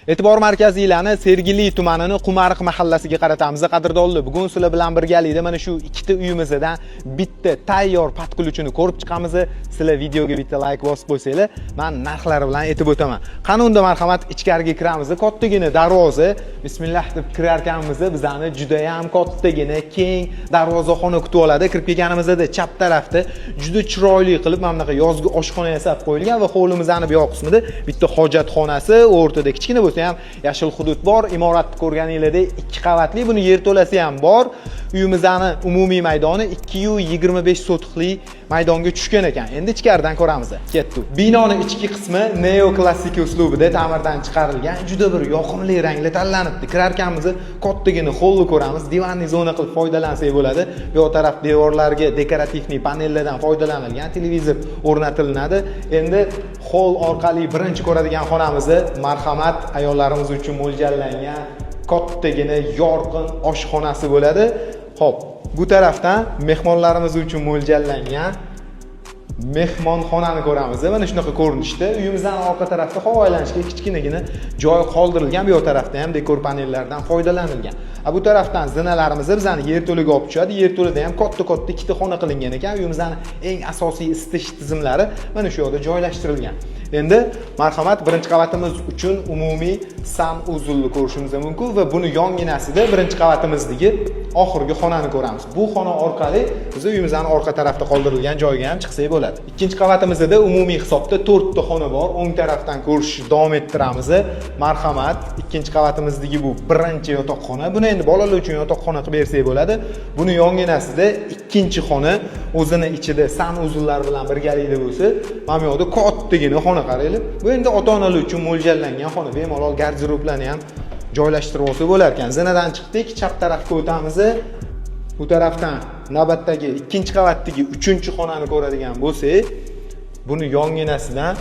E'tibor markazinglarni Sergeli tumanining Qumariq mahallasiga qaratamiz. Qadrdonlar, bugun sizlar bilan birgalikda mana shu ikkita uyimizdan bitta tayyor patqulchini ko'rib chiqamiz. Sizlar videoga bitta like bosib qo'ysanglar, men narxlari bilan aytib o'taman. Qani unda marhamat, ichkariga kiramiz. Kattagina darvoza, bismillah deb kirarkanmiz, bizani juda ham kattagina, keng darvozaxona kutib oladi. Kirib kelganimizda chap tarafda juda chiroyli qilib mana bunaqa yozgi oshxona yasab qo'yilgan va hovlimizning bu yoq qismida bitta hojatxonasi, o'rtada kichkina ham yashil hudud bor. Imoratni ko'rganinglardek 2 qavatli, buni yerto'lasi ham bor. Uyimizning umumiy maydoni 225 sotixli maydonga tushgan ekan. Endi ichkaridan ko'ramiz. Ketdik. Binoning ichki qismi neoklassik uslubida ta'mirdan chiqarilgan, juda bir yoqimli rangli tanlanibdi. Kirarkanmiz kattagina holni ko'ramiz. Divanli zona qilib foydalansak bo'ladi. Bu taraf devorlarga dekorativniy panellardan foydalanilgan, televizor o'rnatiladi. Endi hol orqali birinchi ko'radigan xonamizni marhamat ayollarimiz uchun mo'ljallangan kattagina yorqin oshxonasi bo'ladi. Xo'p, bu tarafdan mehmonlarimiz uchun mo'ljallangan mehmonxonani ko'ramiz. Mana shunaqa ko'rinishda. Uyimizning orqa tarafida havo aylanishiga kichkinagina joy qoldirilgan. Bu tarafda ham dekor panellardan foydalanilgan. Bu tarafdan zinalarimiz bizani yerto'laga olib tushadi. Yerto'lada ham katta-katta ikkita xona qilingan ekan. Uyimizning eng asosiy isitish tizimlari mana shu yerda joylashtirilgan. Endi marhamat, birinchi qavatimiz uchun umumiy sanuzulni ko'rishimiz mumkin va buni yonginasida birinchi qavatimizdagi oxirgi xonani ko'ramiz. Bu xona orqali biz uyimizning orqa tarafda qoldirilgan joyga ham chiqsak bo'ladi. Ikkinchi qavatimizda umumiy hisobda 4 ta xona bor. O'ng tarafdan ko'rishni davom ettiramiz. Marhamat, ikkinchi qavatimizdagi bu birinchi yotoqxona. Buni endi bolalar uchun yotoqxona qilib bersak bo'ladi. Buni yonginasida ikkinchi xona o'zini ichida sanuzullar bilan birgalikda bo'lsa, mana bu yerda kattagina xona qaraylik. Bu endi ota-onalar uchun mo'ljallangan xona. Bemalol garderoblarni ham joylashtirib olsa bo'lar ekan. Zinadan chiqdik, chap tarafga o'tamiz. Bu tarafdan navbatdagi ikkinchi qavatdagi 3-xonani ko'radigan bo'lsak, buni yonginasidan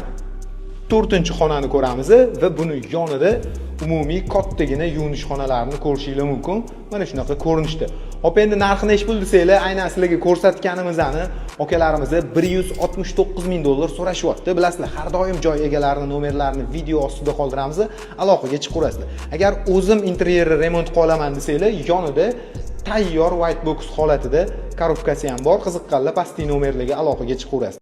4-xonani ko'ramiz va buni yonida umumiy kattagina yuvinish xonalarini ko'rishingiz mumkin. Mana shunaqa ko'rinishda. Hop, endi narxi nech pul desanglar, aynan sizlarga ko'rsatganimizni akalarimiz $169,000 so'rashyapti. Bilasizlar, har doim joy egalarini nomerlarini video ostida qoldiramiz, aloqaga chiqaverasizlar. Agar o'zim interyerni remont qilaman desanglar, yonida tayyor white box holatida korobkasi ham bor. Qiziqqanlar pastki nomerlarga aloqaga chiqaverasiz.